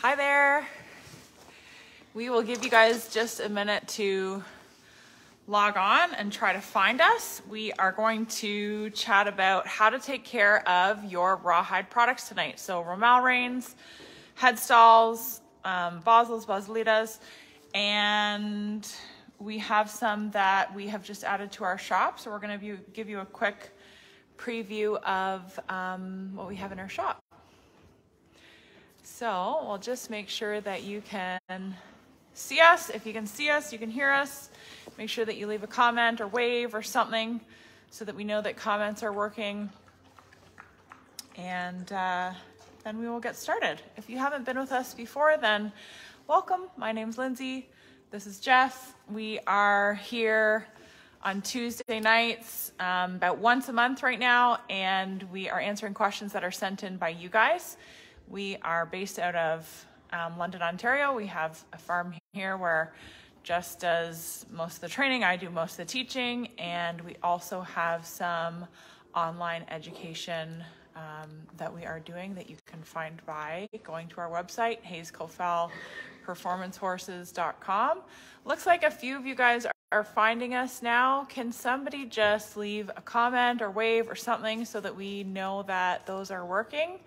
Hi there. We will give you guys just a minute to log on and try to find us. We are going to chat about how to take care of your rawhide products tonight. So romal reins, headstalls, basils, basilitas, and we have some that we have just added to our shop. So we're going to give you a quick preview of what we have in our shop. So we'll just make sure that you can see us. If you can see us, you can hear us. Make sure that you leave a comment or wave or something so that we know that comments are working. And then we will get started. If you haven't been with us before, then welcome. My name's Lindsay. This is Jess. We are here on Tuesday nights about once a month right now, and we are answering questions that are sent in by you guys. We are based out of London, Ontario. We have a farm here where Jess does most of the training, I do most of the teaching, and we also have some online education that we are doing that you can find by going to our website, hayescofel.performancehorses.com. Looks like a few of you guys are finding us now. Can somebody just leave a comment or wave or something so that we know that those are working?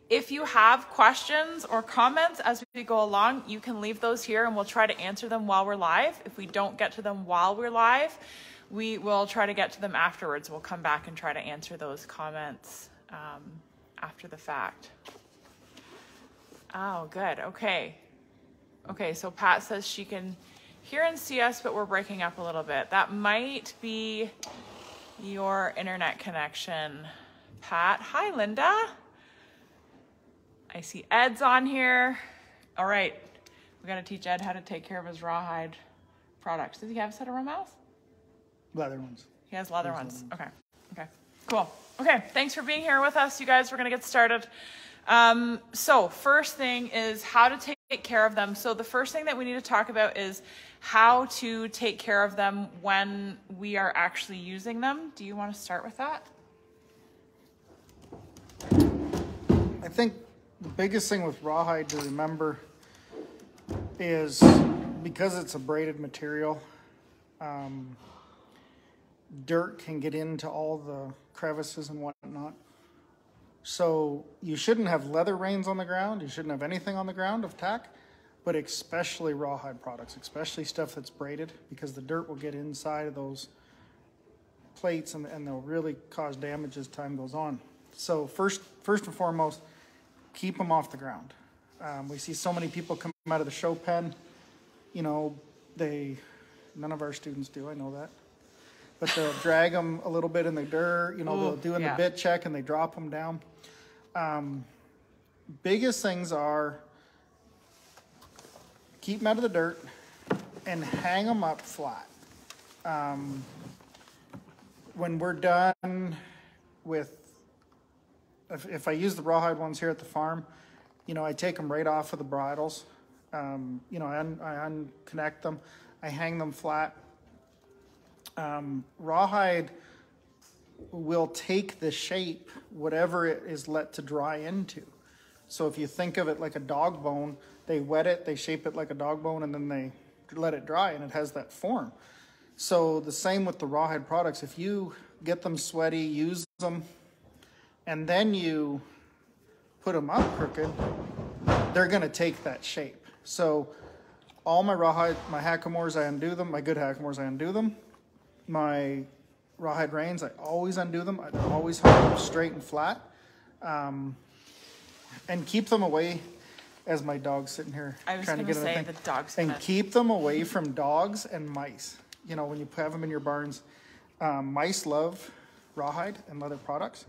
If you have questions or comments as we go along, you can leave those here and we'll try to answer them while we're live. If we don't get to them while we're live, we will try to get to them afterwards. We'll come back and try to answer those comments after the fact. Oh, good. Okay. Okay, so Pat says she can hear and see us, but we're breaking up a little bit. That might be your internet connection, Pat. Hi, Linda. I see Ed's on here. All right, we got to teach Ed how to take care of his rawhide products. Does he have a set of romals? Leather ones. He has leather ones. Okay. Okay. Cool. Okay. Thanks for being here with us, you guys. We're gonna get started. So first thing is how to take care of them. So the first thing that we need to talk about is how to take care of them when we are actually using them. Do you want to start with that? I think the biggest thing with rawhide to remember is because it's a braided material, dirt can get into all the crevices and whatnot. So you shouldn't have leather reins on the ground. You shouldn't have anything on the ground of tack, but especially rawhide products, especially stuff that's braided, because the dirt will get inside of those plates and they'll really cause damage as time goes on. So first and foremost, keep them off the ground. We see so many people come out of the show pen. You know, none of our students do, I know that. But they'll drag them a little bit in the dirt, you know, they'll do the bit check and they drop them down. Biggest things are keep them out of the dirt and hang them up flat. When we're done with, if I use the rawhide ones here at the farm, you know, I take them right off of the bridles. You know, I unconnect them. I hang them flat. Rawhide will take the shape, whatever it is let to dry into. So if you think of it like a dog bone, they wet it, they shape it like a dog bone, and then they let it dry, and it has that form. So the same with the rawhide products. If you get them sweaty, use them, and then you put them up crooked, they're going to take that shape. So all my rawhide, my hackamores, I undo them. My good hackamores, I undo them. My rawhide reins, I always undo them. I always hold them straight and flat. And keep them away, as my dog's sitting here trying to get in the thing. And keep them away from dogs and mice. You know, when you have them in your barns, mice love rawhide and leather products.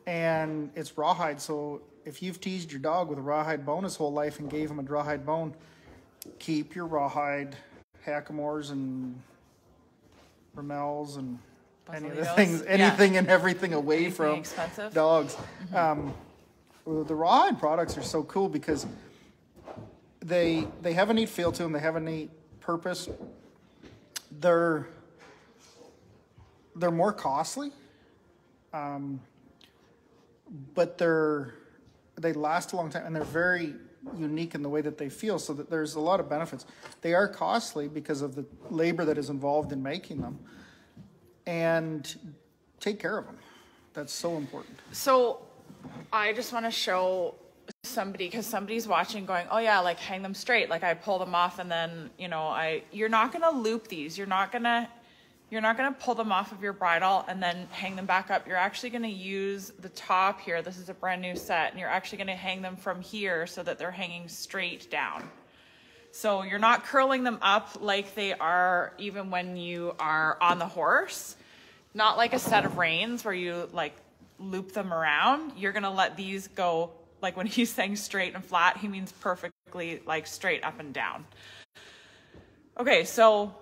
And it's rawhide, so if you've teased your dog with a rawhide bone his whole life and gave him a rawhide bone, keep your rawhide hackamores and romels and any of the things, anything and everything away from dogs. The rawhide products are so cool because they have a neat feel to them. They have a neat purpose. They're more costly, but they last a long time, and they're very unique in the way that they feel, so that there's a lot of benefits. They are costly because of the labor that is involved in making them, and take care of them. That's so important. So I just want to show somebody, because somebody's watching going, oh yeah, like hang them straight. Like I pull them off and then, you know, you're not going to loop these. You're not going to pull them off of your bridle and then hang them back up. You're actually going to use the top here. This is a brand new set, and you're actually going to hang them from here so that they're hanging straight down. So you're not curling them up like they are even when you are on the horse. Not like a set of reins where you like loop them around. You're going to let these go, like when he's saying straight and flat, he means perfectly like straight up and down. Okay, so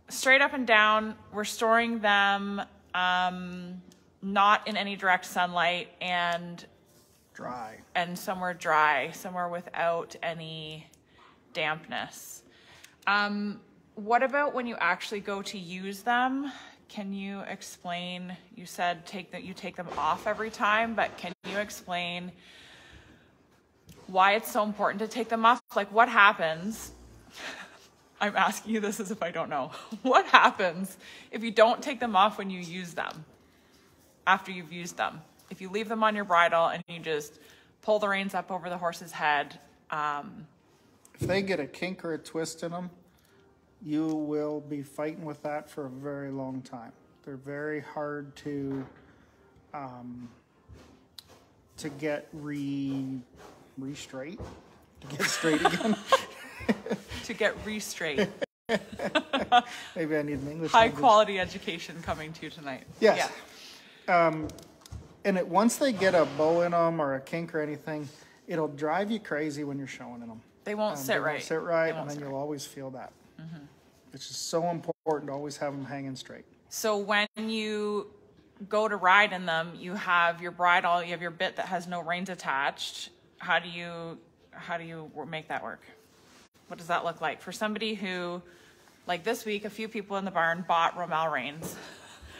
straight up and down, we're storing them not in any direct sunlight and dry. And somewhere dry, somewhere without any dampness. What about when you actually go to use them? Can you explain, you said you take them off every time, but can you explain why it's so important to take them off? Like what happens, I'm asking you this as if I don't know. What happens if you don't take them off when you use them, after you've used them? If you leave them on your bridle and you just pull the reins up over the horse's head. If they get a kink or a twist in them, you will be fighting with that for a very long time. They're very hard to get straight again. To get re-straight. Maybe I need an English. High quality education coming to you tonight. Yes. Yeah. And once they get a bow in them or a kink or anything, it'll drive you crazy when you're showing them. They won't sit right. Sit right, and then you'll always feel that. Mm-hmm. It's just so important to always have them hanging straight. So when you go to ride in them, you have your bridle, you have your bit that has no reins attached. How do you make that work? What does that look like? For somebody who, like this week, a few people in the barn bought Rommel reins.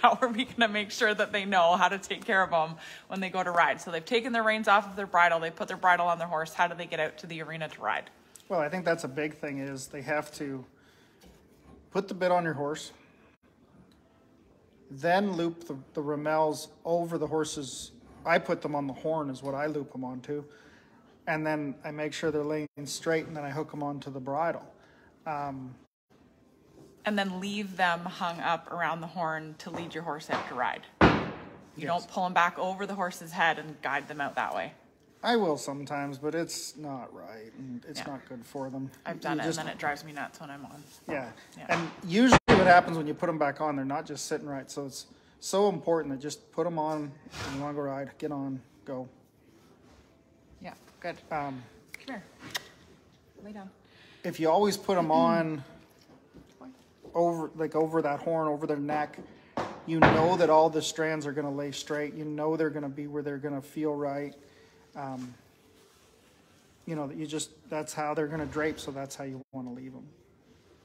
How are we going to make sure that they know how to take care of them when they go to ride? So they've taken their reins off of their bridle, they put their bridle on their horse. How do they get out to the arena to ride? Well, I think that's a big thing, is they have to put the bit on your horse, then loop the Rommels over the horse's. I put them on the horn is what I loop them onto. And then I make sure they're laying straight, and then I hook them onto the bridle. And then leave them hung up around the horn to lead your horse out to ride. You don't pull them back over the horse's head and guide them out that way. I will sometimes, but it's not right, and it's not good for them. I've done it, and then it drives me nuts when I'm on. Yeah, and usually what happens when you put them back on, they're not just sitting right. So it's so important to just put them on. You want to go ride, get on, go. Yeah, good. Come here. Lay down. If you always put them on over that horn, over their neck, you know that all the strands are going to lay straight. You know they're going to be where they're going to feel right. You know, that's how they're going to drape, so that's how you want to leave them.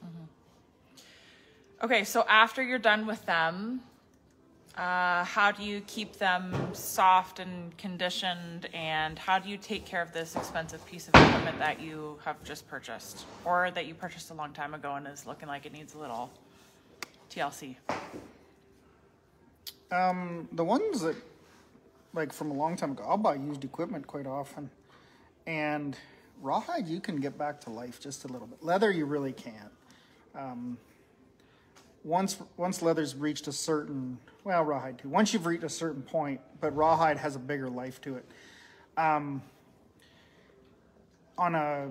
Mm-hmm. Okay, so after you're done with them, how do you keep them soft and conditioned, and how do you take care of this expensive piece of equipment that you have just purchased, or that you purchased a long time ago and is looking like it needs a little TLC? The ones that, like from a long time ago, I'll buy used equipment quite often. And rawhide, you can get back to life just a little bit. Leather, you really can't. Once leather's reached a certain, well, rawhide too. Once you've reached a certain point, but rawhide has a bigger life to it. On a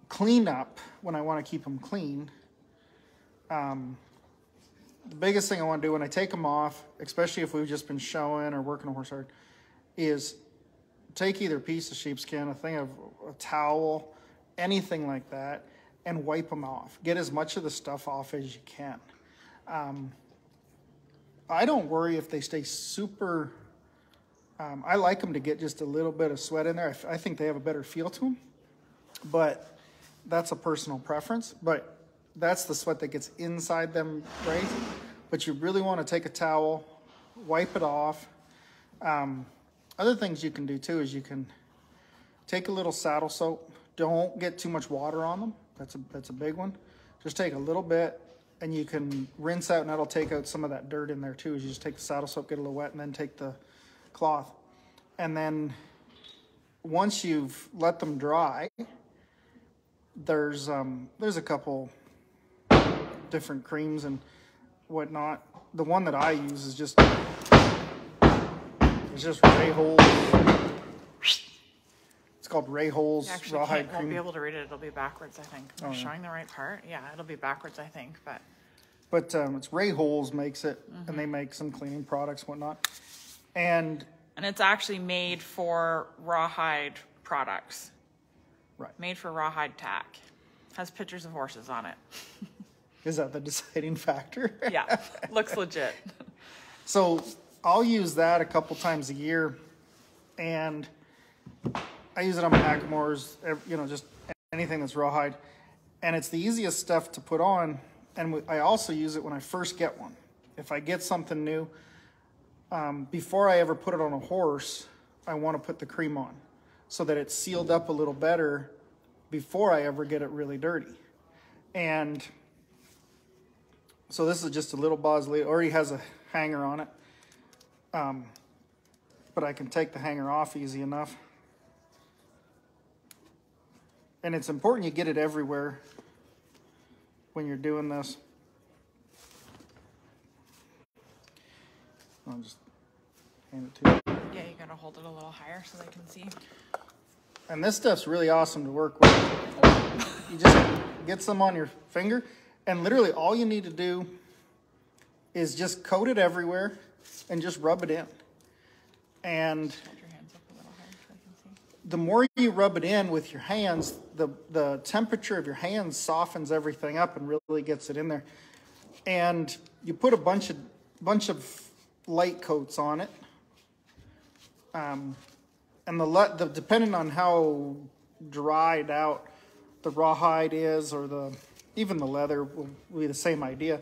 cleanup, when I want to keep them clean, the biggest thing I want to do when I take them off, especially if we've just been showing or working a horse hard, is take either a piece of sheepskin, a thing of a towel, anything like that, and wipe them off. Get as much of the stuff off as you can. I don't worry if they stay super. I like them to get just a little bit of sweat in there. I think they have a better feel to them, but that's a personal preference. But that's the sweat that gets inside them, right? But you really want to take a towel, wipe it off. Other things you can do too is you can take a little saddle soap, Don't get too much water on them. That's a big one. Just take a little bit, and you can rinse out, and that'll take out some of that dirt in there too. Is you just take the saddle soap, get a little wet, and then take the cloth. And then once you've let them dry, there's a couple different creams and whatnot. The one that I use is just Rawhide. It's called Rawhide Rawhide cream. Won't be able to read it. It'll be backwards, I think. Am I showing the right part? Yeah, it'll be backwards, I think. But it's Rawhide makes it, and they make some cleaning products, whatnot. And it's actually made for Rawhide products. Right. Made for Rawhide tack. Has pictures of horses on it. Is that the deciding factor? Yeah, looks legit. So I'll use that a couple times a year, and I use it on my hackamores, just anything that's rawhide. And it's the easiest stuff to put on, and I also use it when I first get one. If I get something new, before I ever put it on a horse, I want to put the cream on so that it's sealed up a little better before I ever get it really dirty. And so this is just a little Bosley. It already has a hanger on it, but I can take the hanger off easy enough. And it's important you get it everywhere when you're doing this. I'll just hand it to you. Yeah, you gotta hold it a little higher so they can see. And this stuff's really awesome to work with. You just get some on your finger, and literally all you need to do is just coat it everywhere and just rub it in. And Hold your hands up a little higher so I can see. The more you rub it in with your hands, the temperature of your hands softens everything up and really gets it in there. And you put a bunch of light coats on it. And depending on how dried out the rawhide is, or even the leather will be the same idea.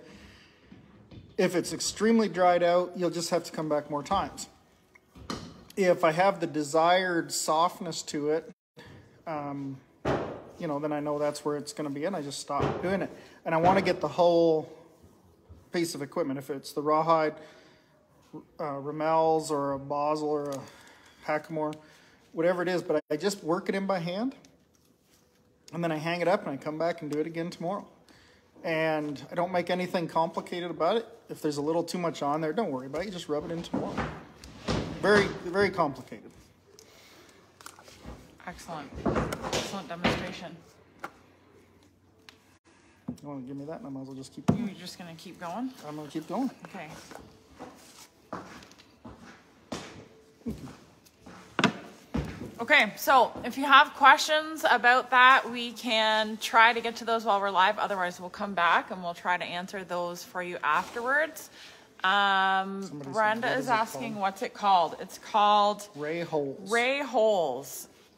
If it's extremely dried out, you'll just have to come back more times. If I have the desired softness to it, then I know that's where it's going to be, and I just stop doing it. And I want to get the whole piece of equipment. If it's the rawhide, Ramels or a Basel or a hackamore, whatever it is, but I just work it in by hand, and then I hang it up and I come back and do it again tomorrow. And I don't make anything complicated about it. If there's a little too much on there, don't worry about it. You just rub it in tomorrow. Very, very complicated. Excellent. Excellent demonstration. You want to give me that, and I might as well just keep going. You're just going to keep going? I'm going to keep going. Okay. Okay, so if you have questions about that, we can try to get to those while we're live. Otherwise, we'll come back and we'll try to answer those for you afterwards. Brenda is asking, what's it called? It's called Rawhide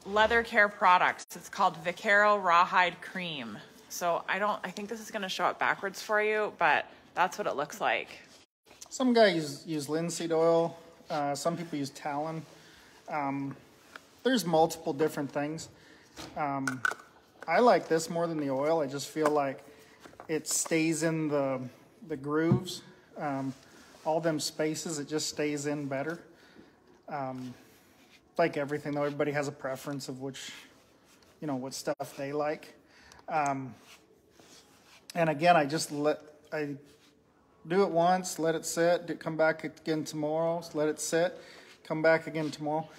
Leather Care Products. It's called Vaquero Rawhide Cream. So I think this is going to show up backwards for you, but that's what it looks like. Some guys use linseed oil. Some people use talon. There's multiple different things. I like this more than the oil. I just feel like it stays in the grooves. All them spaces, it just stays in better. Like everything though, everybody has a preference of which, what stuff they like. And again, I do it once, let it sit, come back again tomorrow, let it sit, come back again tomorrow.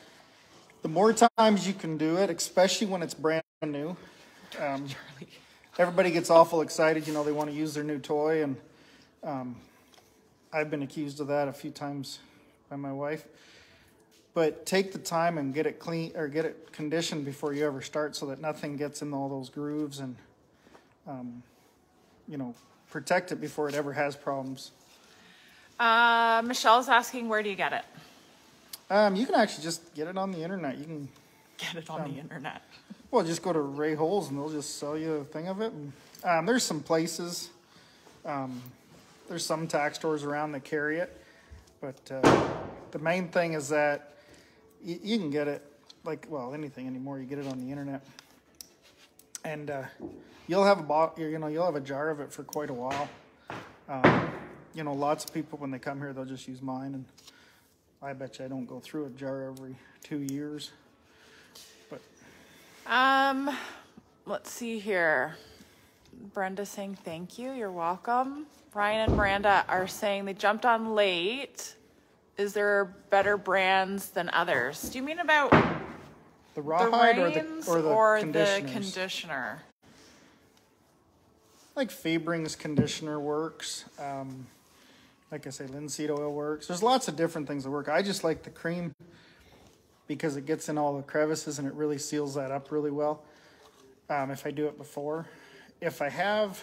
The more times you can do it, especially when it's brand new, everybody gets awful excited. They want to use their new toy, and I've been accused of that a few times by my wife. But take the time and get it clean or get it conditioned before you ever start, so that nothing gets in all those grooves, and protect it before it ever has problems. Michelle's asking, where do you get it? You can actually just get it on the internet. You can get it on the internet. Well, just go to Rawhide and they'll just sell you a thing of it. And, there's some places. There's some tack stores around that carry it, but the main thing is that you can get it anything anymore. You get it on the internet. And you'll have you'll have a jar of it for quite a while. You know, lots of people, when they come here, they'll just use mine, and I bet you I don't go through a jar every 2 years. But let's see here. Brenda's saying thank you. You're welcome. Ryan and Miranda are saying they jumped on late. Is there better brands than others? Do you mean about the Rawhide or the conditioner? Like Fabring's conditioner works. Like I say, linseed oil works. There's lots of different things that work. I just like the cream because it gets in all the crevices and it really seals that up really well. If I do it before. If I have,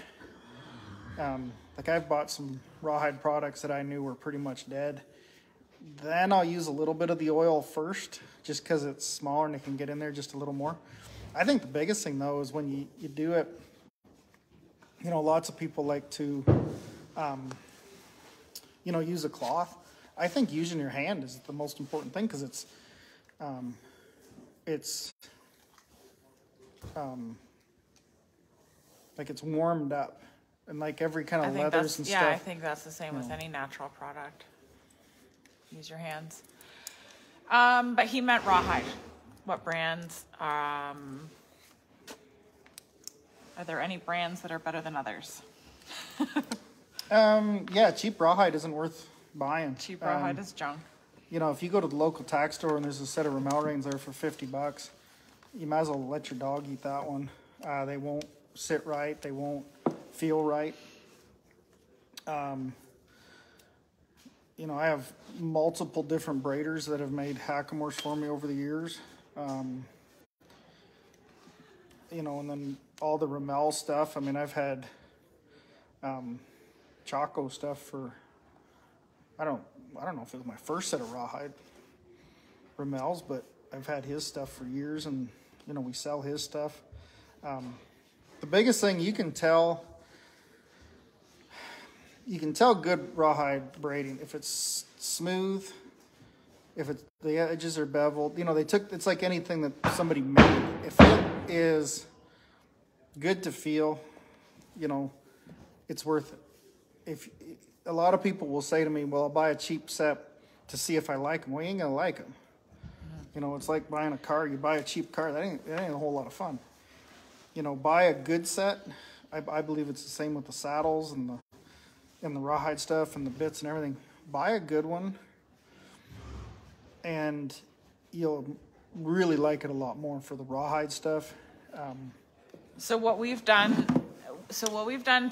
like I've bought some Rawhide products that I knew were pretty much dead. Then I'll use a little bit of the oil first, just because it's smaller and it can get in there just a little more. I think the biggest thing though is when you do it, you know, lots of people like to, you know, use a cloth. I think using your hand is the most important thing because it's like it's warmed up, and like every kind of leathers and stuff. Yeah, I think that's the same with any natural product. Use your hands. But he meant Rawhide. What brands? Are there any brands that are better than others? Yeah, cheap Rawhide isn't worth buying. Cheap Rawhide is junk. You know, if you go to the local tack store and there's a set of Rimmel reins there for $50, you might as well let your dog eat that one. They won't sit right. They won't feel right. You know, I have multiple different braiders that have made hackamores for me over the years. You know, and then all the Rimmel stuff. I mean, I've had Choco stuff for, I don't know if it was my first set of Rawhide Rimmels, but I've had his stuff for years, and you know, we sell his stuff. The biggest thing you can tell good Rawhide braiding if it's smooth, if the edges are beveled. You know, it's like anything that somebody made. If it is good to feel, you know, it's worth it. If a lot of people will say to me, well, I'll buy a cheap set to see if I like them. Well, you ain't gonna like them. You know, it's like buying a car. You buy a cheap car, that ain't a whole lot of fun. You know, buy a good set. I believe it's the same with the saddles and the Rawhide stuff and the bits and everything. Buy a good one, and you'll really like it a lot more for the Rawhide stuff. So what we've done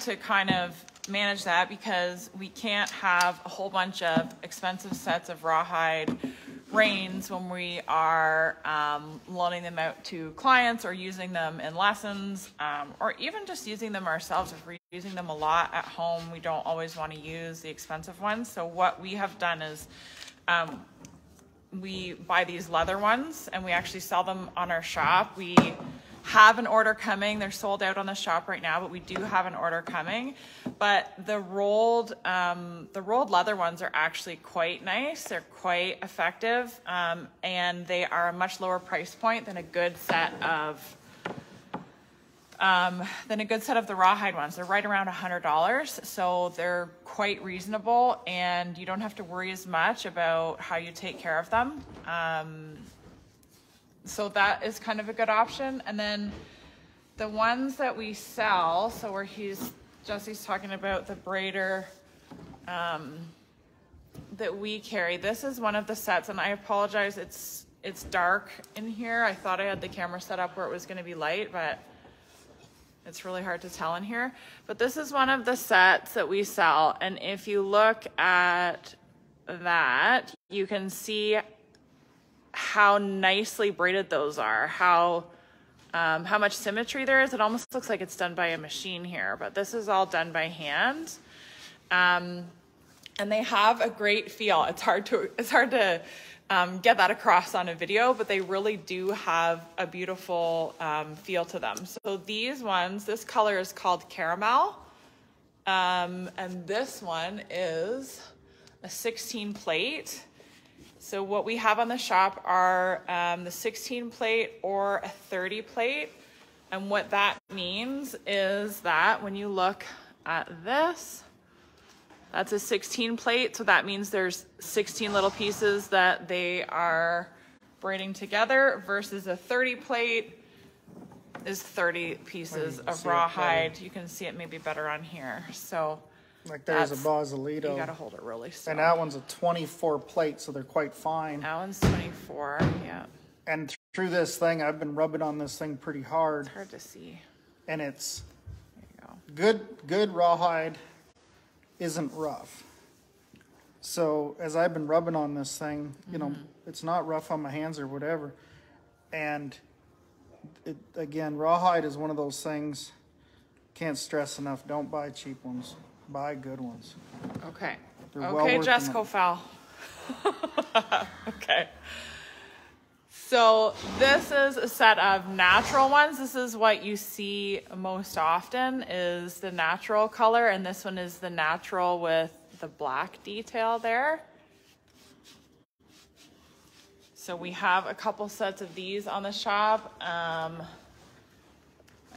to kind of manage that, because we can't have a whole bunch of expensive sets of Rawhide reins when we are loaning them out to clients or using them in lessons, or even just using them ourselves. If we're using them a lot at home, we don't always want to use the expensive ones. So what we have done is we buy these leather ones and we actually sell them on our shop. We have an order coming. They're sold out on the shop right now, but we do have an order coming. But the rolled leather ones are actually quite nice. They're quite effective, and they are a much lower price point than a good set of the Rawhide ones. They're right around $100, so they're quite reasonable, and you don't have to worry as much about how you take care of them. So that is kind of a good option. And then the ones that we sell, so where Jesse's talking about the braider that we carry. This is one of the sets, and I apologize, it's dark in here. I thought I had the camera set up where it was going to be light, but it's really hard to tell in here. But this is one of the sets that we sell, and if you look at that, you can see how nicely braided those are, how much symmetry there is. It almost looks like it's done by a machine here, but this is all done by hand. And they have a great feel. It's hard to get that across on a video, but they really do have a beautiful feel to them. So these ones, this color is called caramel, and this one is a 16 plate. So what we have on the shop are the 16 plate or a 30 plate. And what that means is that when you look at this, that's a 16 plate. So that means there's 16 little pieces that they are braiding together versus a 30 plate is 30 pieces of rawhide. You can see it maybe better on here. So like there's a Bausolito. You got to hold it really still. And that one's a 24 plate, so they're quite fine. That one's 24, yeah. And through this thing, I've been rubbing on this thing pretty hard. It's hard to see. And it's there you go. Good rawhide isn't rough. So as I've been rubbing on this thing, you know, it's not rough on my hands or whatever. And again, rawhide is one of those things, can't stress enough, don't buy cheap ones, buy good ones. Okay. They're okay, Jessica Fowl. Okay. So this is a set of natural ones. This is what you see most often is the natural color, and this one is the natural with the black detail there. So we have a couple sets of these on the shop. I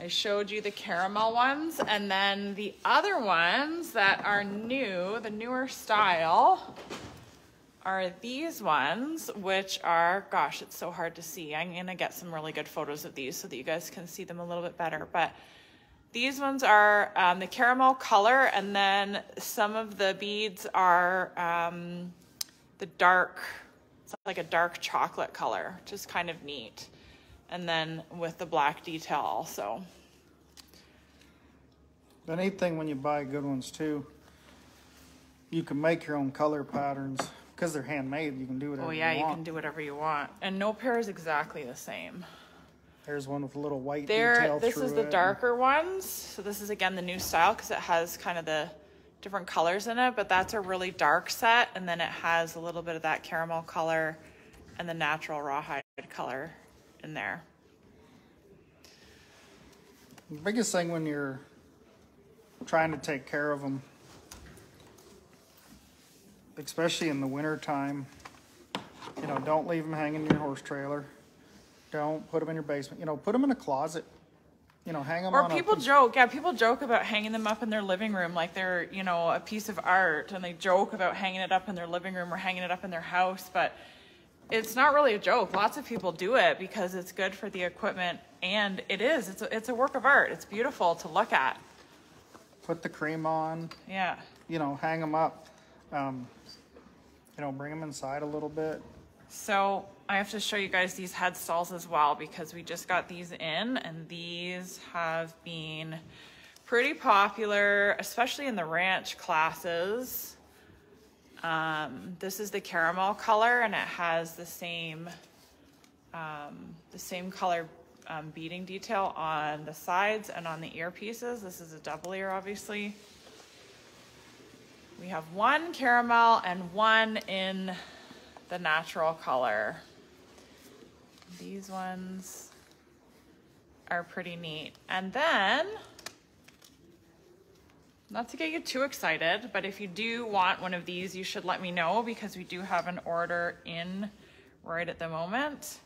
showed you the caramel ones, and then the other ones that are new, the newer style, are these ones, which are, gosh, it's so hard to see. I'm gonna get some really good photos of these so that you guys can see them a little bit better. But these ones are the caramel color, and then some of the beads are the dark, it's like a dark chocolate color, which is kind of neat. And then with the black detail also. The neat thing when you buy good ones too, you can make your own color patterns. Because they're handmade, you can do whatever you want. Oh yeah, you can do whatever you want. And no pair is exactly the same. There's one with a little white detail through it. This is the darker ones. So this is, again, the new style because it has kind of the different colors in it. But that's a really dark set. And then it has a little bit of that caramel color and the natural rawhide color in there. The biggest thing when you're trying to take care of them, especially in the winter time, you know, don't leave them hanging in your horse trailer. Don't put them in your basement. You know, put them in a closet. You know, hang them on. Or people joke, yeah, people joke about hanging them up in their living room like they're, you know, a piece of art, and they joke about hanging it up in their living room or hanging it up in their house, but it's not really a joke. Lots of people do it because it's good for the equipment, and it is. It's a work of art. It's beautiful to look at. Put the cream on. Yeah. You know, hang them up. You know, bring them inside a little bit. So I have to show you guys these head stalls as well because we just got these in, and these have been pretty popular, especially in the ranch classes. This is the caramel color, and it has the same color beading detail on the sides and on the earpieces. This is a double ear, obviously. We have one caramel and one in the natural color. These ones are pretty neat. And then, not to get you too excited, but if you do want one of these, you should let me know because we do have an order in right at the moment.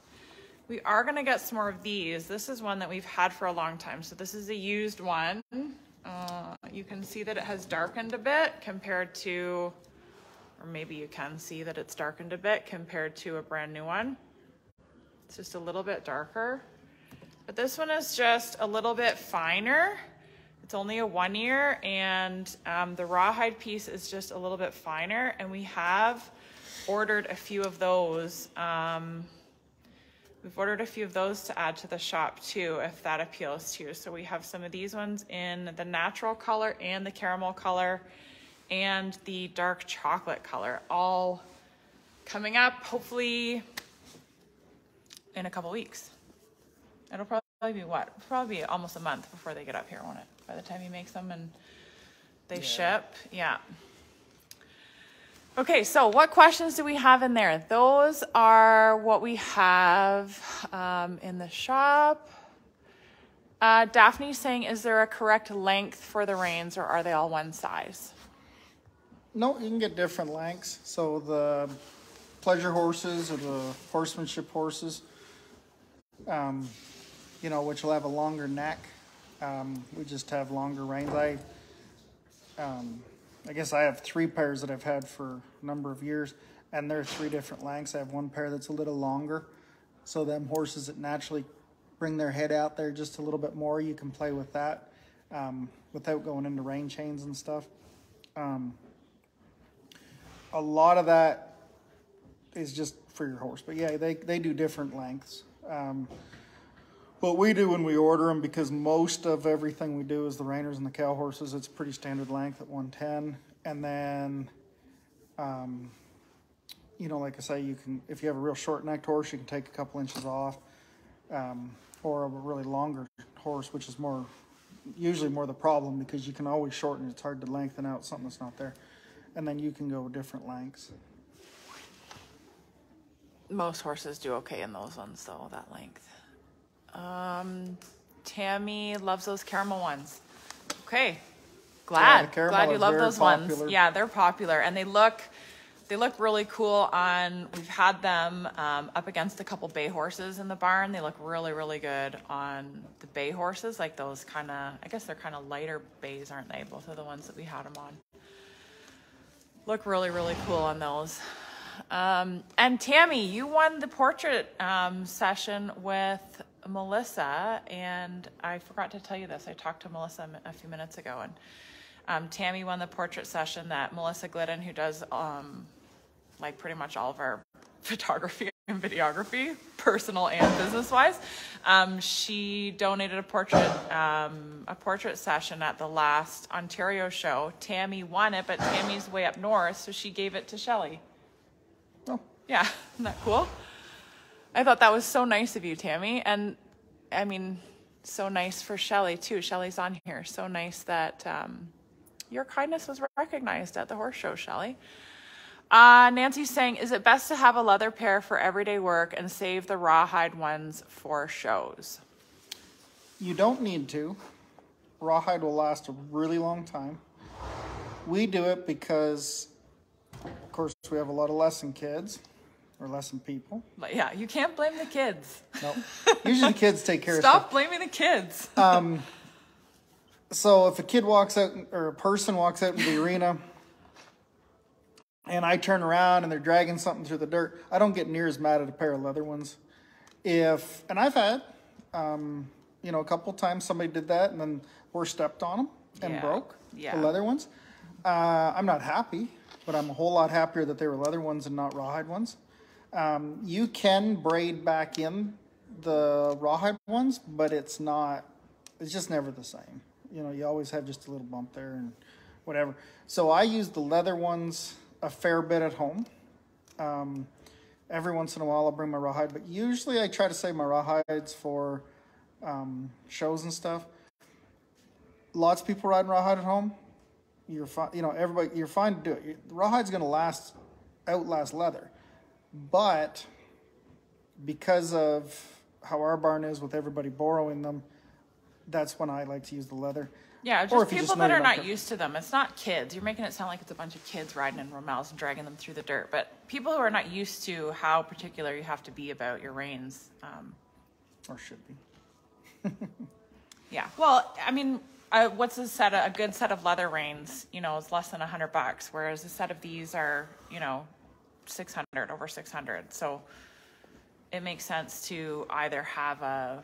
We are gonna get some more of these. This is one that we've had for a long time. So this is a used one. You can see that it has darkened a bit compared to, or maybe you can see that it's darkened a bit compared to a brand new one. It's just a little bit darker. But this one is just a little bit finer. It's only a 1 ear, and the rawhide piece is just a little bit finer, and we have ordered a few of those. We've ordered a few of those to add to the shop too, if that appeals to you. So we have some of these ones in the natural color and the caramel color and the dark chocolate color, all coming up hopefully in a couple weeks. It'll probably be what? Probably be almost a month before they get up here, won't it? By the time he makes them and they ship, yeah. Okay, so what questions do we have in there? Those are what we have in the shop. Daphne's saying, is there a correct length for the reins, or are they all one size? No, you can get different lengths. So the pleasure horses or the horsemanship horses, you know, which will have a longer neck. We just have longer reins. I guess I have 3 pairs that I've had for a number of years, and they're 3 different lengths. I have 1 pair that's a little longer. So them horses that naturally bring their head out there just a little bit more, you can play with that without going into rein chains and stuff. A lot of that is just for your horse. But yeah, they do different lengths. What we do when we order them, because most of everything we do is the reiners and the cow horses, it's pretty standard length at 110. And then, you know, like I say, you can, if you have a real short-necked horse, you can take a couple inches off. Or a really longer horse, which is usually more the problem, because you can always shorten it. It's hard to lengthen out something that's not there. And then you can go different lengths. Most horses do okay in those ones, though, that length. Tammy loves those caramel ones. Okay, glad you love those ones. Yeah, they're popular, and they look really cool on. We've had them up against a couple bay horses in the barn. They look really, really good on the bay horses, like those kind of. I guess they're kind of lighter bays, aren't they? Both of the ones that we had them on look really, really cool on those. And Tammy, you won the portrait session with Melissa, and I forgot to tell you this. I talked to Melissa a few minutes ago, and Tammy won the portrait session that Melissa Glidden, who does like pretty much all of our photography and videography, personal and business-wise. She donated a portrait session at the last Ontario show. Tammy won it, but Tammy's way up north, so she gave it to Shelley. Oh. Yeah, isn't that cool? I thought that was so nice of you, Tammy. And I mean, so nice for Shelley too. Shelley's on here. So nice that your kindness was recognized at the horse show, Shelley. Nancy's saying, is it best to have a leather pair for everyday work and save the rawhide ones for shows? You don't need to. Rawhide will last a really long time. We do it because, of course, we have a lot of lesson kids. Or lesson people. But yeah, you can't blame the kids. No. Usually the kids take care of stuff. Stop blaming the kids. So if a kid walks out, or a person walks out in the arena, and I turn around and they're dragging something through the dirt, I don't get near as mad at a pair of leather ones. And I've had, you know, a couple times somebody did that and then horse stepped on them and broke the leather ones. I'm not happy, but I'm a whole lot happier that they were leather ones and not rawhide ones. You can braid back in the rawhide ones, but it's just never the same. You know, you always have just a little bump there and whatever. So I use the leather ones a fair bit at home. Every once in a while I'll bring my rawhide, but usually I try to save my rawhides for shows and stuff. Lots of people riding rawhide at home. You're fine, you know, everybody, you're fine to do it. The rawhide's going to outlast leather. But because of how our barn is with everybody borrowing them, that's when I like to use the leather. Yeah, just people that are not used to them. It's not kids. You're making it sound like it's a bunch of kids riding in Romels and dragging them through the dirt. But people who are not used to how particular you have to be about your reins. Or should be. Yeah. Well, I mean, what's a good set of leather reins, you know, is less than $100, whereas a set of these are, you know, over 600. So it makes sense to either have a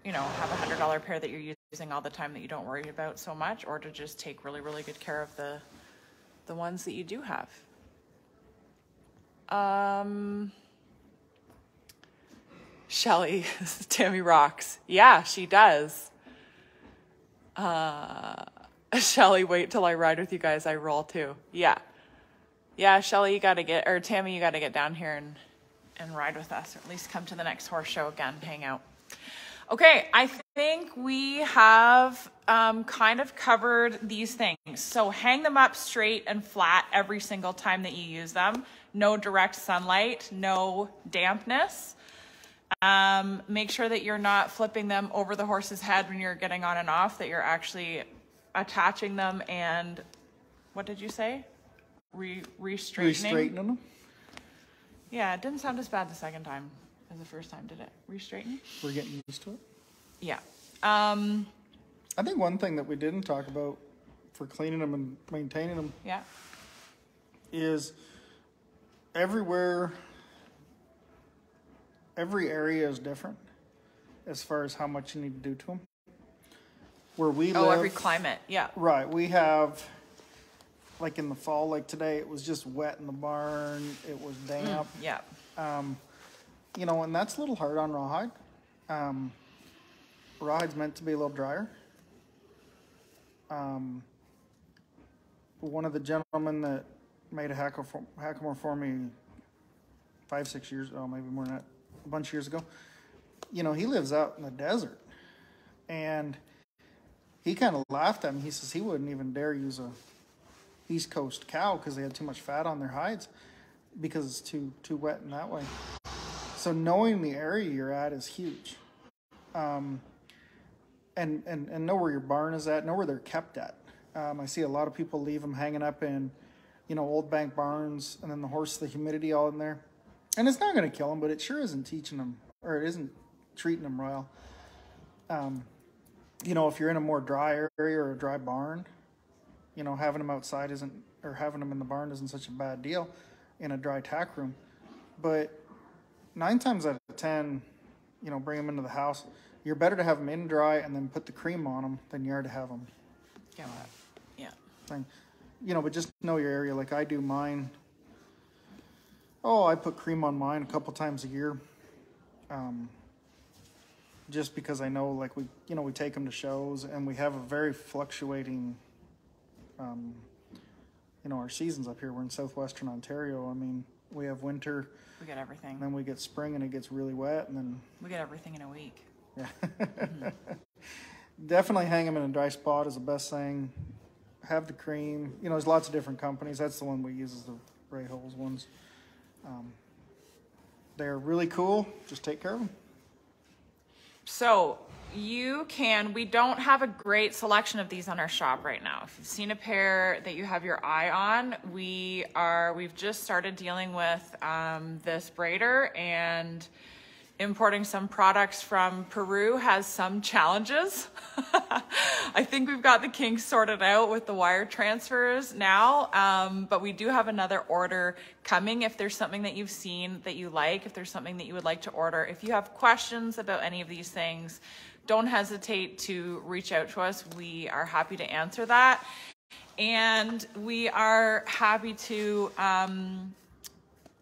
$100 pair that you're using all the time that you don't worry about so much, or to just take really, really good care of the ones that you do have. Shelley, Tammy rocks. Yeah, she does. Shelley, wait till I ride with you guys. I roll too. Yeah. Yeah, Shelley, Tammy, you got to get down here and ride with us, or at least come to the next horse show again, hang out. Okay, I think we have kind of covered these things. So hang them up straight and flat every single time that you use them. No direct sunlight, no dampness. Make sure that you're not flipping them over the horse's head when you're getting on and off, that you're actually attaching them and, what did you say? Re-straightening them? Yeah, it didn't sound as bad the second time as the first time, did it? Re-straighten? We're getting used to it. Yeah. I think one thing that we didn't talk about for cleaning them and maintaining them, yeah, is everywhere, every area is different as far as how much you need to do to them. Where we live, every climate, yeah, right. We have, like in the fall, like today, it was just wet in the barn. It was damp. Yeah. You know, and that's a little hard on rawhide. Rawhide's meant to be a little drier. One of the gentlemen that made a hackamore for me 5-6 years, maybe more than that, a bunch of years ago, you know, he lives out in the desert. And he kind of laughed at me. He says he wouldn't even dare use a East Coast cow because they had too much fat on their hides because it's too wet in that way. So knowing the area you're at is huge. And know where your barn is at, know where they're kept at. I see a lot of people leave them hanging up in, you know, old bank barns, and then the humidity all in there. And it's not going to kill them, but it sure isn't teaching them, or it isn't treating them well. You know, if you're in a more dry area or a dry barn, you know, having them outside having them in the barn isn't such a bad deal in a dry tack room. But 9 times out of 10, you know, bring them into the house. You're better to have them in dry and then put the cream on them than you are to have them. Yeah. Thing. You know, but just know your area. Like I do mine. I put cream on mine a couple times a year. Just because I know, like we take them to shows, and we have a very fluctuating, you know, our seasons up here. We're in southwestern Ontario. I mean, we have winter. We get everything. And then we get spring, and it gets really wet, and then we get everything in a week. Yeah. Definitely hang them in a dry spot is the best thing. Have the cream. You know, there's lots of different companies. That's the one we use is the Ray Holes ones. They're really cool. Just take care of them. So we don't have a great selection of these on our shop right now. If you've seen a pair that you have your eye on, we've just started dealing with this braider, and importing some products from Peru has some challenges. I think we've got the kinks sorted out with the wire transfers now, but we do have another order coming. If there's something that you've seen that you like, if there's something that you would like to order, if you have questions about any of these things, don't hesitate to reach out to us. We are happy to answer that. And we are happy to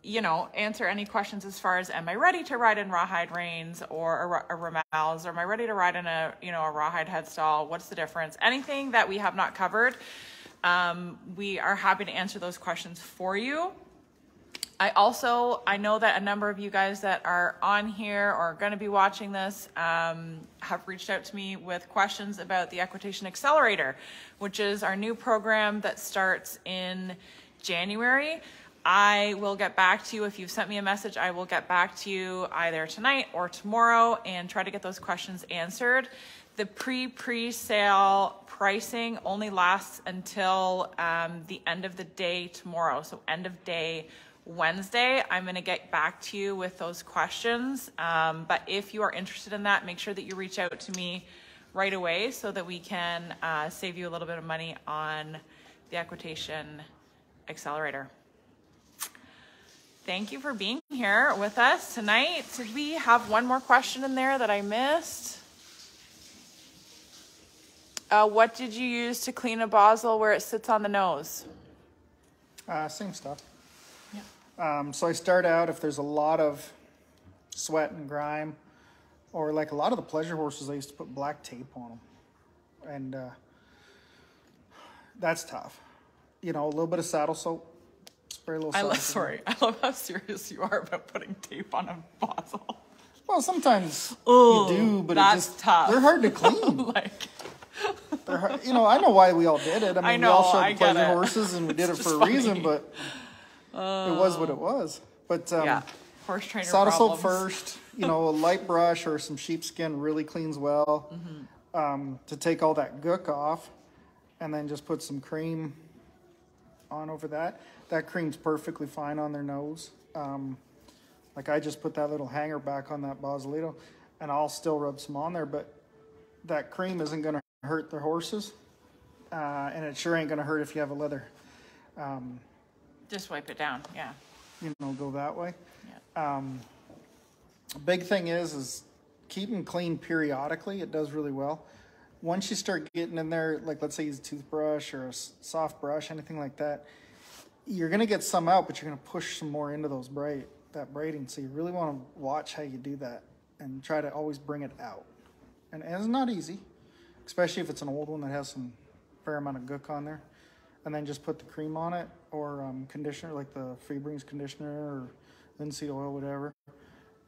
you know, answer any questions as far as, am I ready to ride in rawhide reins or a Ramels, or am I ready to ride in a rawhide headstall? What's the difference? Anything that we have not covered, we are happy to answer those questions for you. I know that a number of you guys that are on here or are going to be watching this have reached out to me with questions about the Equitation Accelerator, which is our new program that starts in January. I will get back to you. If you've sent me a message, I will get back to you either tonight or tomorrow and try to get those questions answered. The pre-sale pricing only lasts until the end of the day tomorrow. So end of day Wednesday, I'm going to get back to you with those questions. But if you are interested in that, make sure that you reach out to me right away so that we can save you a little bit of money on the Equitation Accelerator. Thank you for being here with us tonight. Did we have one more question in there that I missed? What did you use to clean a bosal where it sits on the nose? Same stuff. Yeah. So I start out, if there's a lot of sweat and grime, or like a lot of the pleasure horses, I used to put black tape on them. And that's tough. You know, a little bit of saddle soap. I love how serious you are about putting tape on a bosal. Well, sometimes you do, but that's tough. They're hard to clean. They're hard, you know, I know why we all did it. I mean, we all showed the pleasure horses, and we did it for a reason, but it was what it was. But horse trainer saddle problems. soap first. You know, a light brush or some sheepskin really cleans well. To take all that gook off, and then just put some cream on over that. That cream's perfectly fine on their nose. Like I just put that little hanger back on that Bosalito, and I'll still rub some on there. But that cream isn't going to hurt the horses, and it sure ain't going to hurt if you have a leather. Just wipe it down, yeah. You know, go that way. Yeah. Big thing is keep them clean periodically. It does really well. Once you start getting in there, like let's say use a toothbrush or a soft brush, anything like that, you're going to get some out, but you're going to push some more into those that braiding. So you really want to watch how you do that and try to always bring it out. And it's not easy, especially if it's an old one that has some fair amount of gook on there. And then just put the cream on it, or conditioner, like the Febreze conditioner or linseed oil, whatever.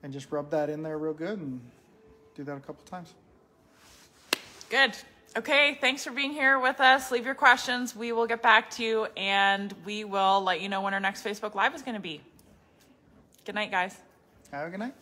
And just rub that in there real good and do that a couple times. Good. Okay, thanks for being here with us. Leave your questions. We will get back to you, and we will let you know when our next Facebook Live is going to be. Good night, guys. Have a good night.